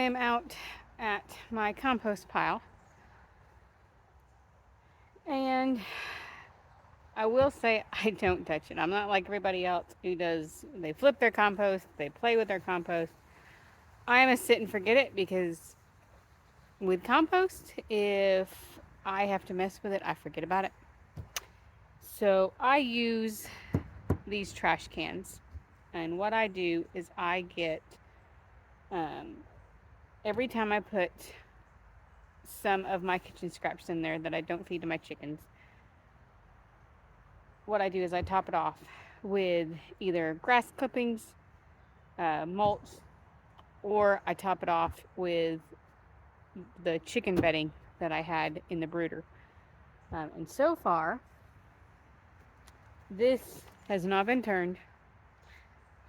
am out at my compost pile, and I will say I don't touch it. I'm not like everybody else who does. They flip their compost, they play with their compost. I am a sit and forget it, because with compost, if I have to mess with it, I forget about it. So I use these trash cans, and what I do is I get, every time I put some of my kitchen scraps in there that I don't feed to my chickens, what I do is I top it off with either grass clippings, mulch, or I top it off with the chicken bedding that I had in the brooder. And so far, this has not been turned.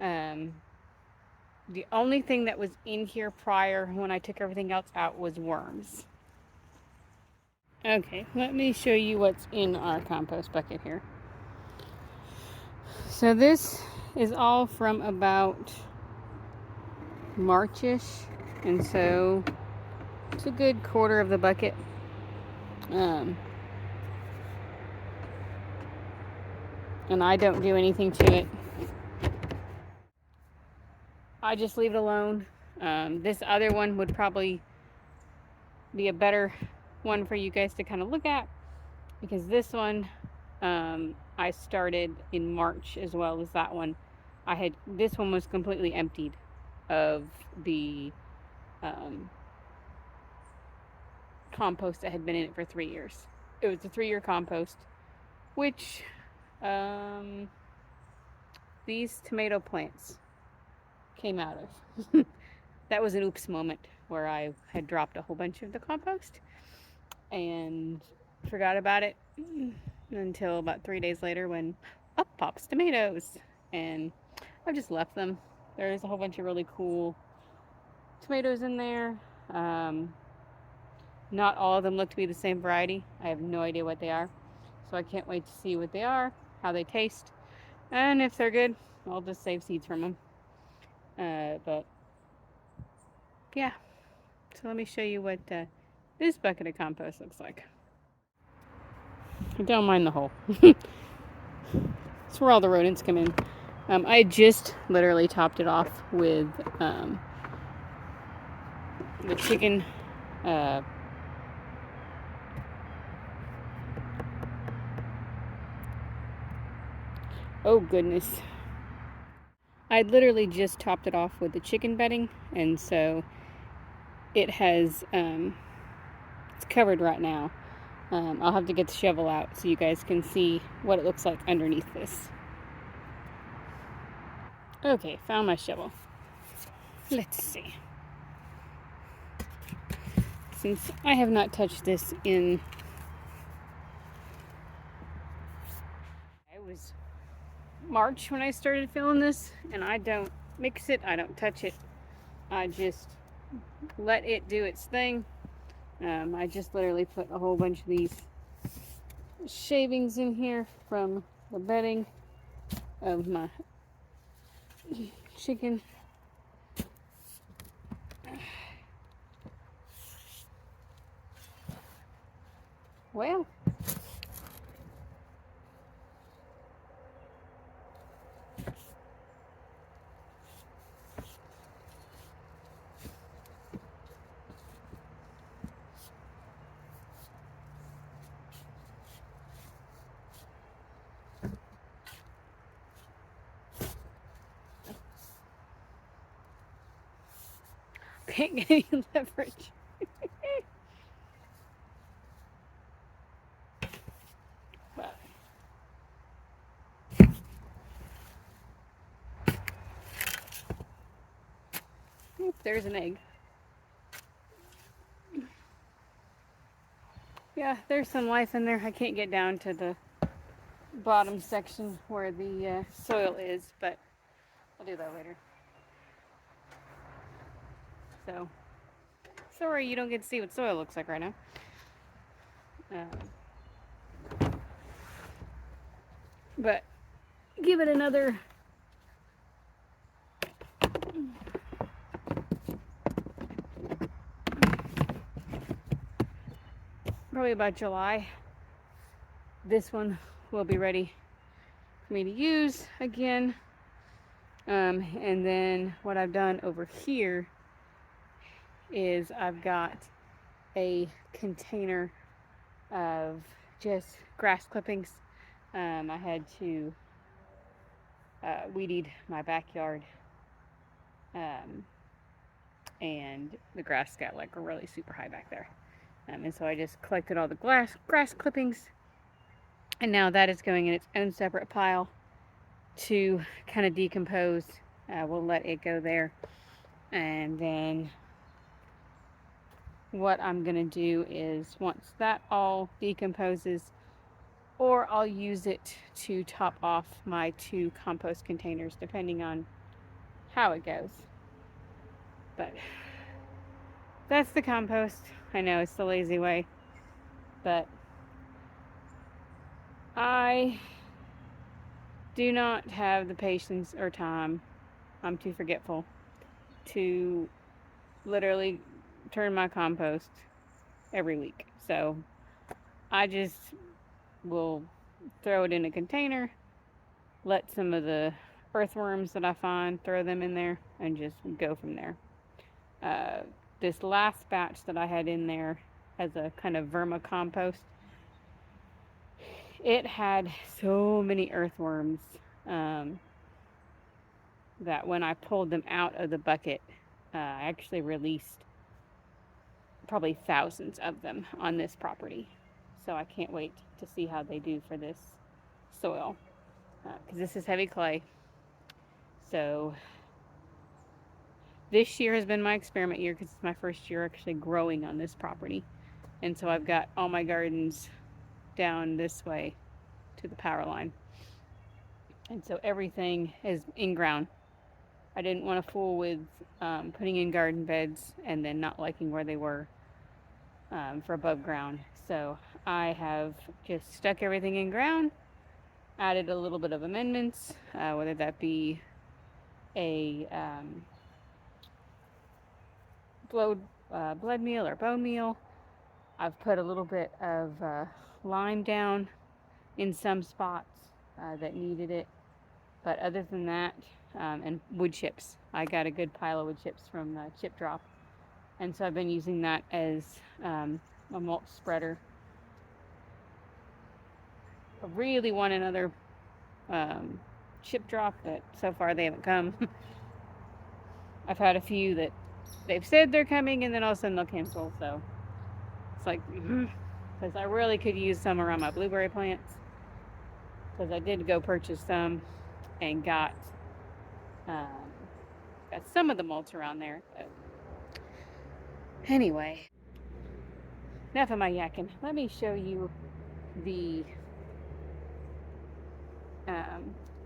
The only thing that was in here prior, when I took everything else out, was worms. Okay, let me show you what's in our compost bucket here. So this is all from about March-ish, and so it's a good quarter of the bucket. And I don't do anything to it. I just leave it alone. This other one would probably be a better one for you guys to kind of look at, because this one I started in March as well as that one. This one was completely emptied of the compost that had been in it for 3 years. It was a 3-year compost, which these tomato plants came out of. That was an oops moment where I had dropped a whole bunch of the compost and forgot about it until about 3 days later, when up pops tomatoes, and I've just left them. There's a whole bunch of really cool tomatoes in there. Not all of them look to be the same variety. I have no idea what they are, so I can't wait to see what they are, how they taste, and if they're good, I'll just save seeds from them. But yeah, so let me show you what this bucket of compost looks like. I don't mind the hole. It's where all the rodents come in. I just literally topped it off with the chicken oh goodness. I literally just topped it off with the chicken bedding, and so it has it's covered right now. I'll have to get the shovel out so you guys can see what it looks like underneath this. Okay, found my shovel. Let's see. Since I have not touched this it was March when I started filling this, and I don't mix it, I don't touch it. I just let it do its thing. I just literally put a whole bunch of these shavings in here from the bedding of my chicken. Well, can't get any leverage. But there's an egg. Yeah, there's some life in there. I can't get down to the bottom section where the soil is, but I'll do that later. So, sorry you don't get to see what soil looks like right now. But give it another probably about July, this one will be ready for me to use again. And then what I've done over here is I've got a container of just grass clippings. I had to weed eat my backyard, and the grass got like really super high back there. And so I just collected all the grass clippings, and now that is going in its own separate pile to kind of decompose. We'll let it go there, and then what I'm gonna do is once that all decomposes, or I'll use it to top off my 2 compost containers depending on how it goes. But that's the compost. I know it's the lazy way, but I do not have the patience or time, I'm too forgetful, to literally turn my compost every week. So I just will throw it in a container, let some of the earthworms that I find, throw them in there, and just go from there. This last batch that I had in there as a kind of vermicompost, it had so many earthworms that when I pulled them out of the bucket, I actually released probably thousands of them on this property. So I can't wait to see how they do for this soil, because this is heavy clay. So this year has been my experiment year because it's my first year actually growing on this property. And so I've got all my gardens down this way to the power line. And so everything is in ground. I didn't want to fool with putting in garden beds and then not liking where they were for above ground. So I have just stuck everything in ground, added a little bit of amendments, whether that be a blood meal or bone meal. I've put a little bit of lime down in some spots that needed it. But other than that, and wood chips. I got a good pile of wood chips from Chip Drop. And so I've been using that as a mulch spreader. I really want another Chip Drop, but so far they haven't come. I've had a few that they've said they're coming and then all of a sudden they'll cancel. So it's like, because I really could use some around my blueberry plants. Because I did go purchase some and got some of the mulch around there. But anyway, enough of my yakking. Let me show you the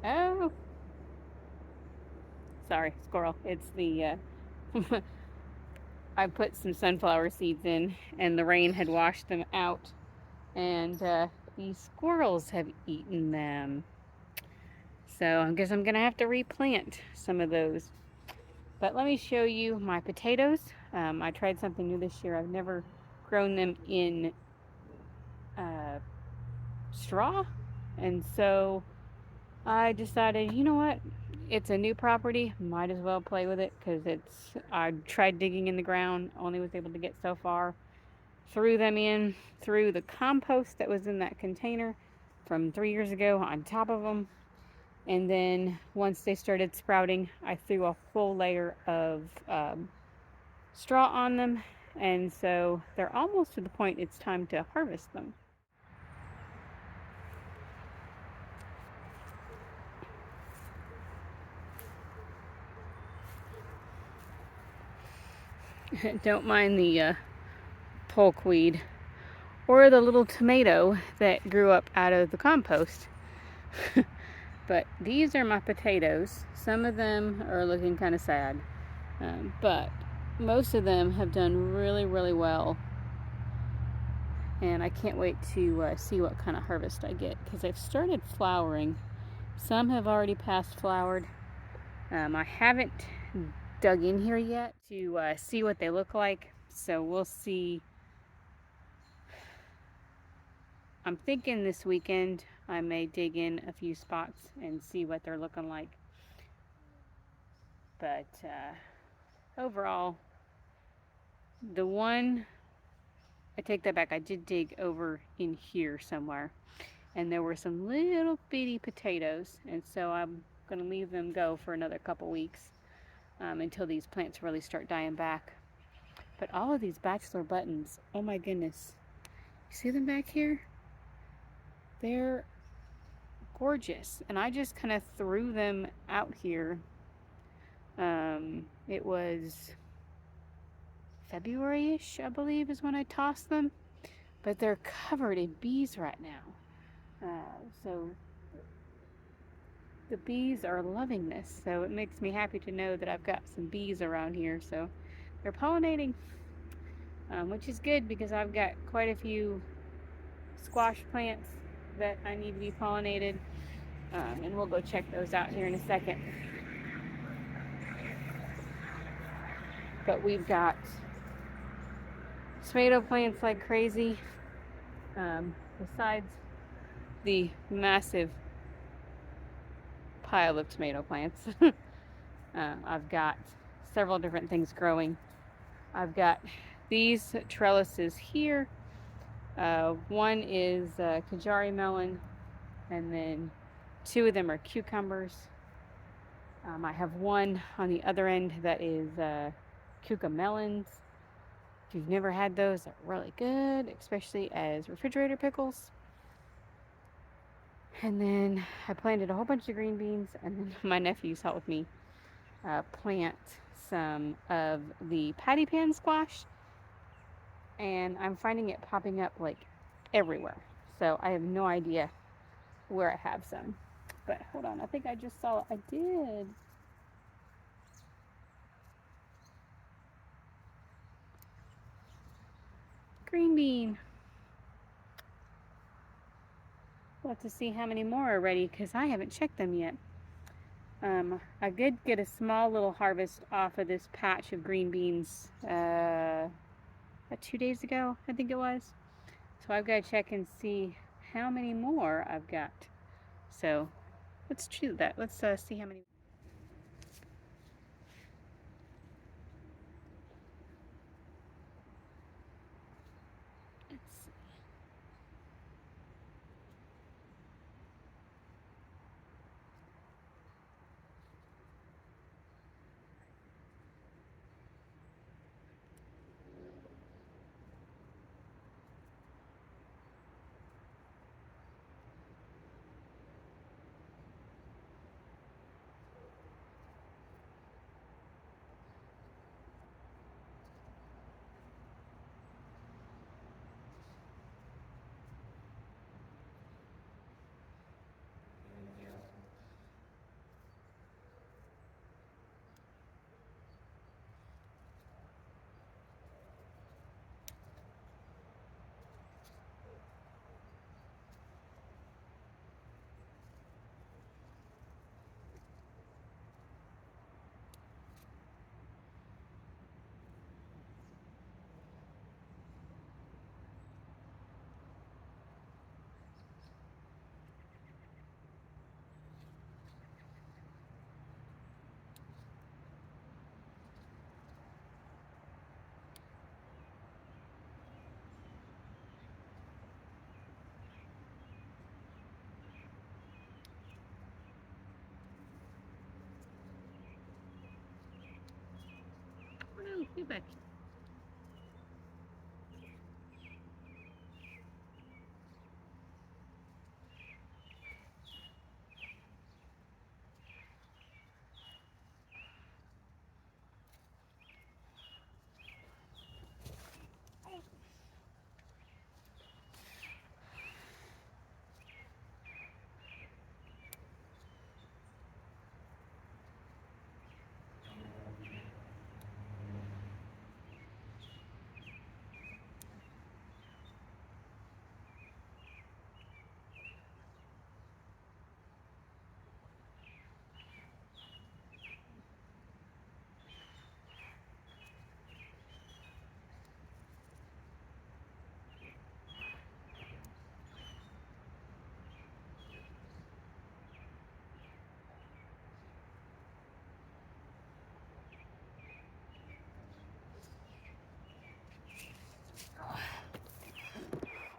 oh, sorry, squirrel. It's the I put some sunflower seeds in and the rain had washed them out, and these squirrels have eaten them. So I guess I'm gonna have to replant some of those. But let me show you my potatoes. I tried something new this year. I've never grown them in straw, and so I decided, you know what, it's a new property, might as well play with it, because I tried digging in the ground, only was able to get so far, threw them in, threw the compost that was in that container from 3 years ago on top of them, and then once they started sprouting, I threw a full layer of straw on them, and so they're almost to the point it's time to harvest them. Don't mind the pokeweed or the little tomato that grew up out of the compost. But these are my potatoes. Some of them are looking kind of sad, but most of them have done really, really well. And I can't wait to see what kind of harvest I get, because they've started flowering. Some have already past flowered. I haven't dug in here yet to see what they look like, so we'll see I'm thinking this weekend I may dig in a few spots and see what they're looking like. But overall, the one, I take that back. I did dig over in here somewhere, and there were some little bitty potatoes, and so I'm going to leave them go for another couple weeks until these plants really start dying back. But all of these bachelor buttons, oh my goodness. You see them back here? They're gorgeous. And I just kind of threw them out here. It was February-ish, I believe, is when I tossed them. But they're covered in bees right now. So the bees are loving this. So it makes me happy to know that I've got some bees around here. So they're pollinating, which is good because I've got quite a few squash plants that I need to be pollinated. And we'll go check those out here in a second. But we've got tomato plants like crazy. Besides the massive pile of tomato plants, I've got several different things growing. I've got these trellises here. One is Kajari melon, and then two of them are cucumbers. I have one on the other end that is cucamelons. If you've never had those, they're really good, especially as refrigerator pickles. And then I planted a whole bunch of green beans, and then my nephews helped me plant some of the patty pan squash, and I'm finding it popping up like everywhere. So I have no idea where I have some. But hold on, I think I just saw it. I did. Green bean. We'll have to see how many more are ready because I haven't checked them yet. I did get a small little harvest off of this patch of green beans 2 days ago, I think it was. So I've got to check and see how many more I've got. So let's do that. Let's see how many. Oh, you're back.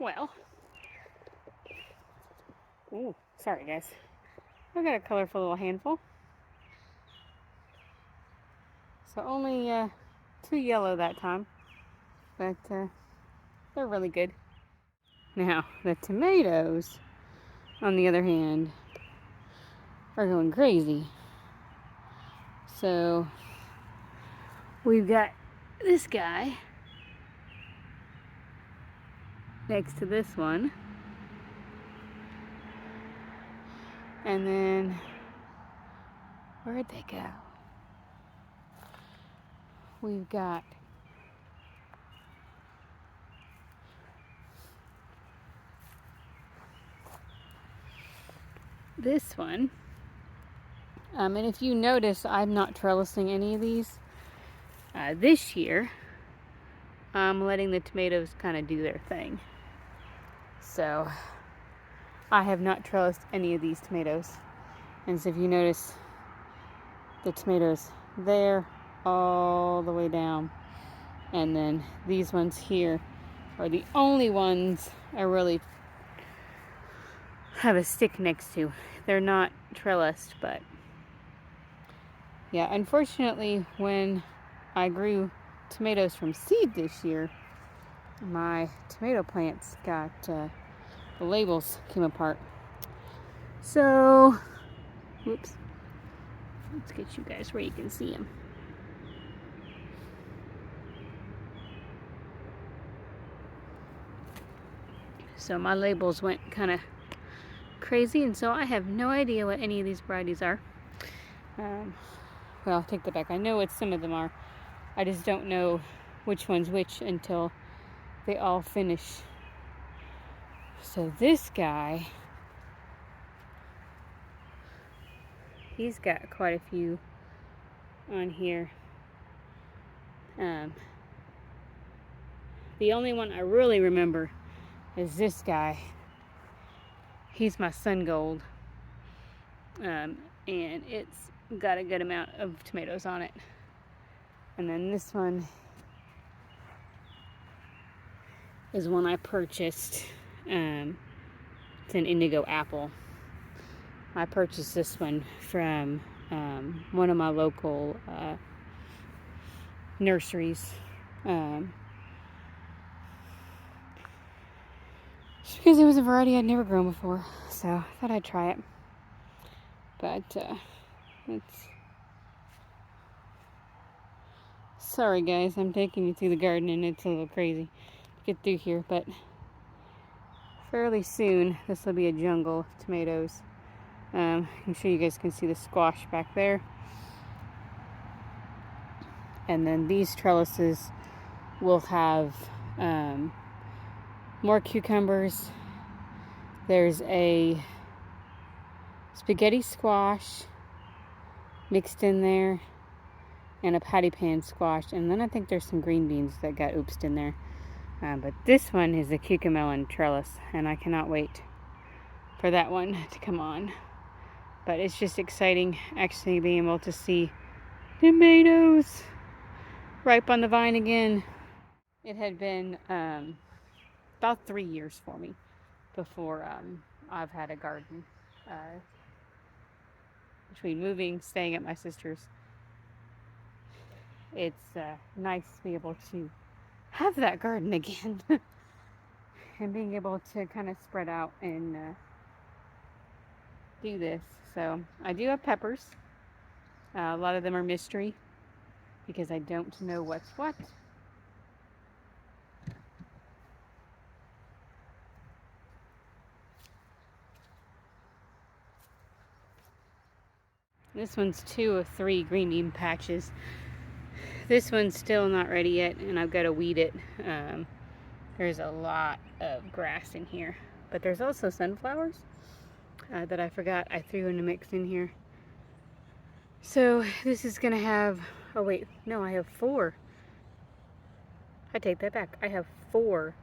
Well, ooh, sorry guys. I got a colorful little handful. So only 2 yellow that time, but they're really good. Now, the tomatoes, on the other hand, are going crazy. So we've got this guy next to this one. And then, where'd they go? We've got this one. And if you notice, I'm not trellising any of these. This year, I'm letting the tomatoes kind of do their thing. So, I have not trellised any of these tomatoes. And so if you notice, the tomatoes there, all the way down. And then these ones here are the only ones I really have a stick next to. They're not trellised, but yeah, unfortunately, when I grew tomatoes from seed this year, my tomato plants got, the labels came apart. So, whoops. Let's get you guys where you can see them. So my labels went kind of crazy, and so I have no idea what any of these varieties are. Well, I'll take that back. I know what some of them are. I just don't know which one's which until they all finish. So this guy, he's got quite a few on here. The only one I really remember is this guy. He's my Sun Gold. And it's got a good amount of tomatoes on it. And then this one is one I purchased. It's an indigo apple. I purchased this one from one of my local nurseries. Just because it was a variety I'd never grown before, so I thought I'd try it. But it's... Sorry guys, I'm taking you through the garden and it's a little crazy to get through here, but fairly soon this will be a jungle of tomatoes. I'm sure you guys can see the squash back there. And then these trellises will have more cucumbers. There's a spaghetti squash mixed in there, and a patty pan squash, and then I think there's some green beans that got oopsed in there. But this one is a cucamelon trellis, and I cannot wait for that one to come on. But it's just exciting actually being able to see tomatoes ripe on the vine again. It had been about 3 years for me before I've had a garden. Between moving, staying at my sister's, it's nice to be able to have that garden again. And being able to kind of spread out and do this. So I do have peppers. A lot of them are mystery because I don't know what's what. This one's 2 of 3 green bean patches. This one's still not ready yet, and I've got to weed it. There's a lot of grass in here, but there's also sunflowers that I forgot I threw in a mix in here. So this is gonna have, oh wait, no, I have 4. I take that back. I have 4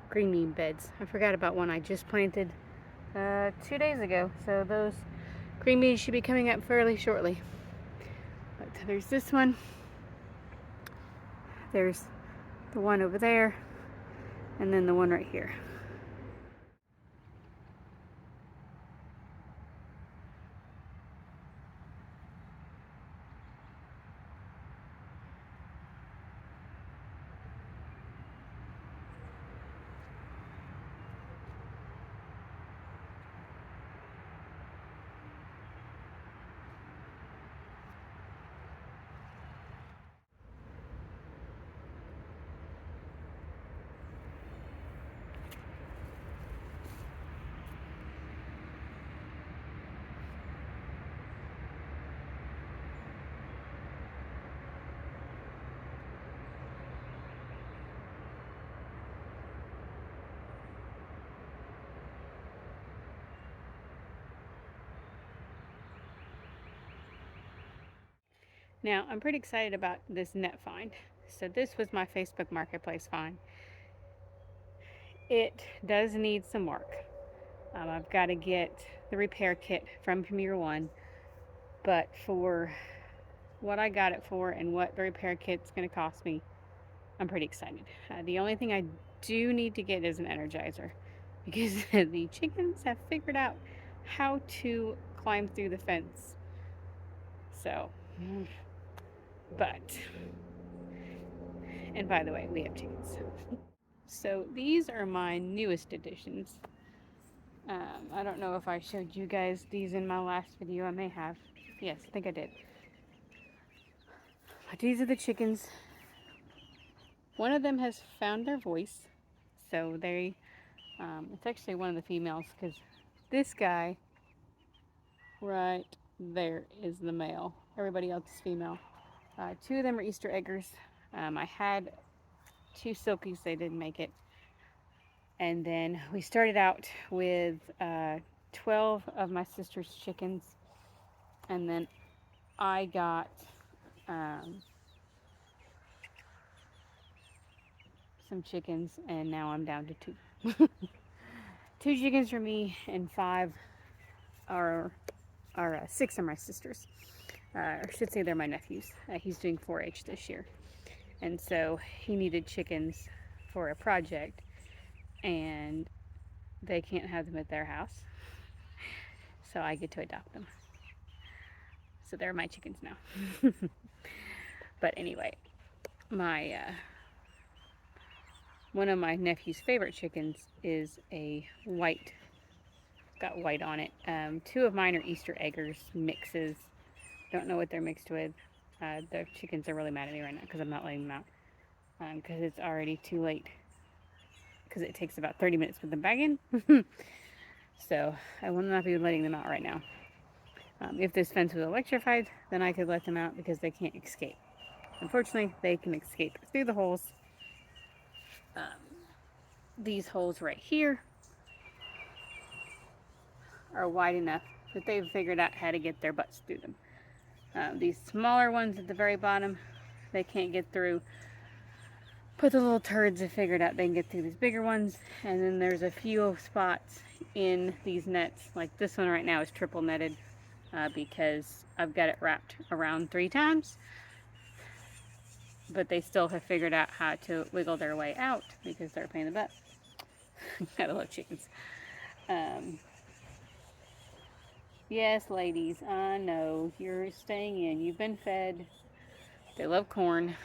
green bean beds. I forgot about one I just planted 2 days ago. So those green beans should be coming up fairly shortly. But there's this one. There's the one over there. and then the one right here. Now, I'm pretty excited about this net find. So this was my Facebook Marketplace find. It does need some work. I've got to get the repair kit from Premier One, but for what I got it for and what the repair kit's going to cost me, I'm pretty excited. The only thing I do need to get is an Energizer, because the chickens have figured out how to climb through the fence. So, but, and by the way, we have chickens. So these are my newest additions. I don't know if I showed you guys these in my last video. I may have. Yes, I think I did. But these are the chickens. One of them has found their voice. So they, it's actually one of the females, because this guy right there is the male. Everybody else is female. Two of them are Easter eggers. I had two silkies. They didn't make it. And then we started out with 12 of my sister's chickens. And then I got some chickens, and now I'm down to two. Two chickens for me, and six are my sisters. I should say they're my nephews. He's doing 4-H this year. And so he needed chickens for a project, and they can't have them at their house. So I get to adopt them. So they're my chickens now. But anyway, one of my nephew's favorite chickens is a white. Got white on it. Two of mine are Easter eggers mixes. Don't know what they're mixed with. The chickens are really mad at me right now because I'm not letting them out. Because it's already too late. Because it takes about 30 minutes to put them back in. So I will not be letting them out right now. If this fence was electrified, then I could let them out because they can't escape. Unfortunately, they can escape through the holes. These holes right here are wide enough that they've figured out how to get their butts through them. These smaller ones at the very bottom, they can't get through. But the little turds have figured out they can get through these bigger ones. And then there's a few spots in these nets, like this one right now is triple netted because I've got it wrapped around 3 times. But they still have figured out how to wiggle their way out because they're a pain in the butt. Gotta love chickens. Yes, ladies, I know you're staying in. You've been fed. They love corn.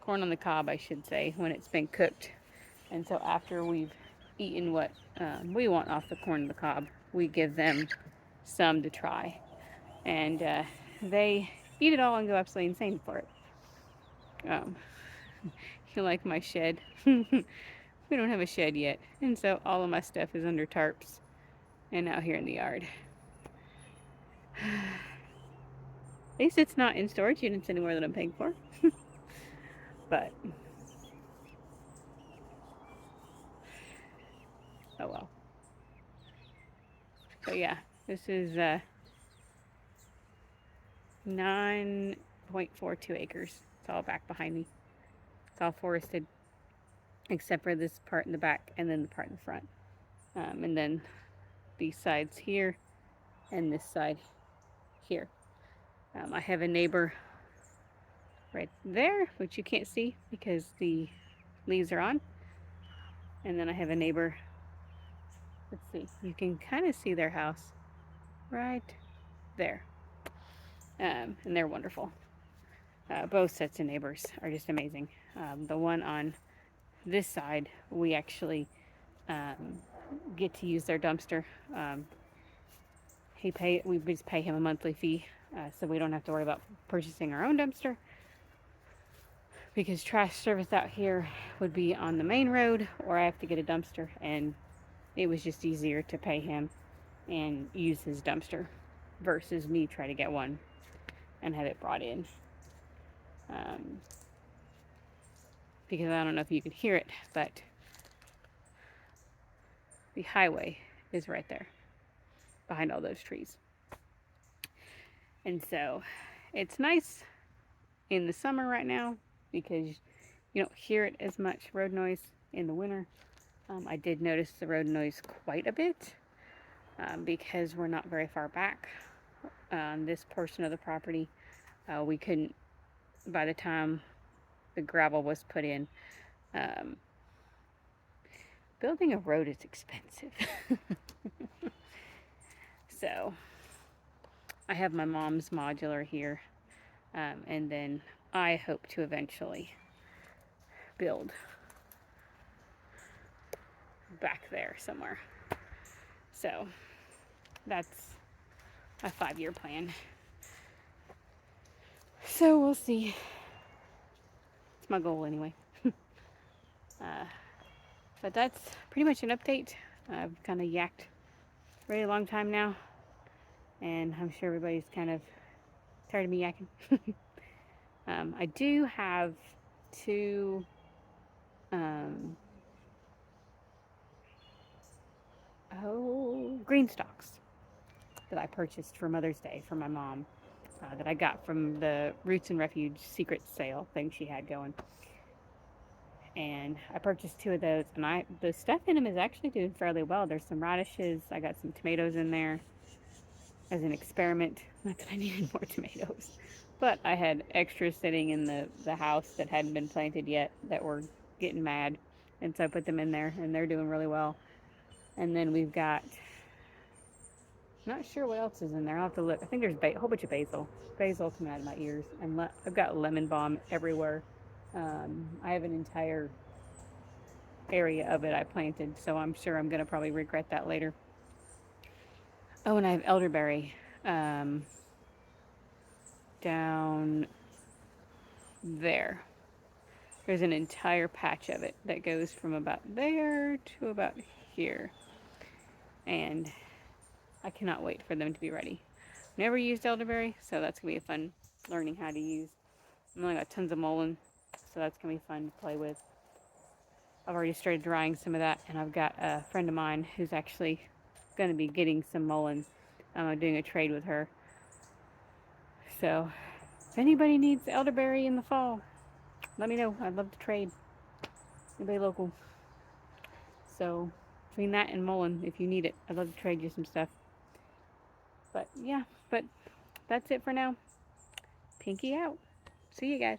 Corn on the cob, I should say, when it's been cooked. And so after we've eaten what we want off the corn on the cob, we give them some to try. And they eat it all and go absolutely insane for it. You like my shed? We don't have a shed yet. And so all of my stuff is under tarps and out here in the yard. At least it's not in storage units anymore that I'm paying for. But, oh well. So yeah, this is 9.42 acres. It's all back behind me. It's all forested, except for this part in the back and then the part in the front. And then these sides here and this side here. I have a neighbor right there, which you can't see because the leaves are on. And then I have a neighbor. Let's see, you can kind of see their house right there. And they're wonderful. Both sets of neighbors are just amazing. The one on this side, we actually um, get to use their dumpster. Um, we just pay him a monthly fee, so we don't have to worry about purchasing our own dumpster. Because trash service out here would be on the main road, or I have to get a dumpster, and it was just easier to pay him and use his dumpster versus me try to get one and have it brought in. Because I don't know if you can hear it, but the highway is right there behind all those trees. And so it's nice in the summer right now because you don't hear it as much, road noise, in the winter. I did notice the road noise quite a bit because we're not very far back on this portion of the property. We couldn't, by the time the gravel was put in, building a road is expensive. So I have my mom's modular here, and then I hope to eventually build back there somewhere. So that's a 5-year plan. So we'll see. It's my goal anyway. But that's pretty much an update. I've kind of yacked a really long time now, and I'm sure everybody's kind of tired of me yakking. I do have 2 green stalks that I purchased for Mother's Day for my mom, that I got from the Roots and Refuge secret sale thing she had going. And I purchased 2 of those, and the stuff in them is actually doing fairly well. There's some radishes. I got some tomatoes in there as an experiment. Not that I needed more tomatoes, but I had extras sitting in the house that hadn't been planted yet that were getting mad, and so I put them in there, and they're doing really well. And then we've got, not sure what else is in there. I'll have to look. I think there's a whole bunch of basil coming out of my ears, and I've got lemon balm everywhere. I have an entire area of it I planted, so I'm sure I'm going to probably regret that later. Oh, and I have elderberry down there. There's an entire patch of it that goes from about there to about here. And I cannot wait for them to be ready. Never used elderberry, so that's going to be a fun learning how to use. I've only got tons of mullein, so that's going to be fun to play with. I've already started drying some of that, and I've got a friend of mine who's actually going to be getting some mullein. I'm doing a trade with her. So if anybody needs elderberry in the fall, let me know. I'd love to trade. Anybody local. So between that and mullein, if you need it, I'd love to trade you some stuff. But yeah, that's it for now. Pinky out. See you guys.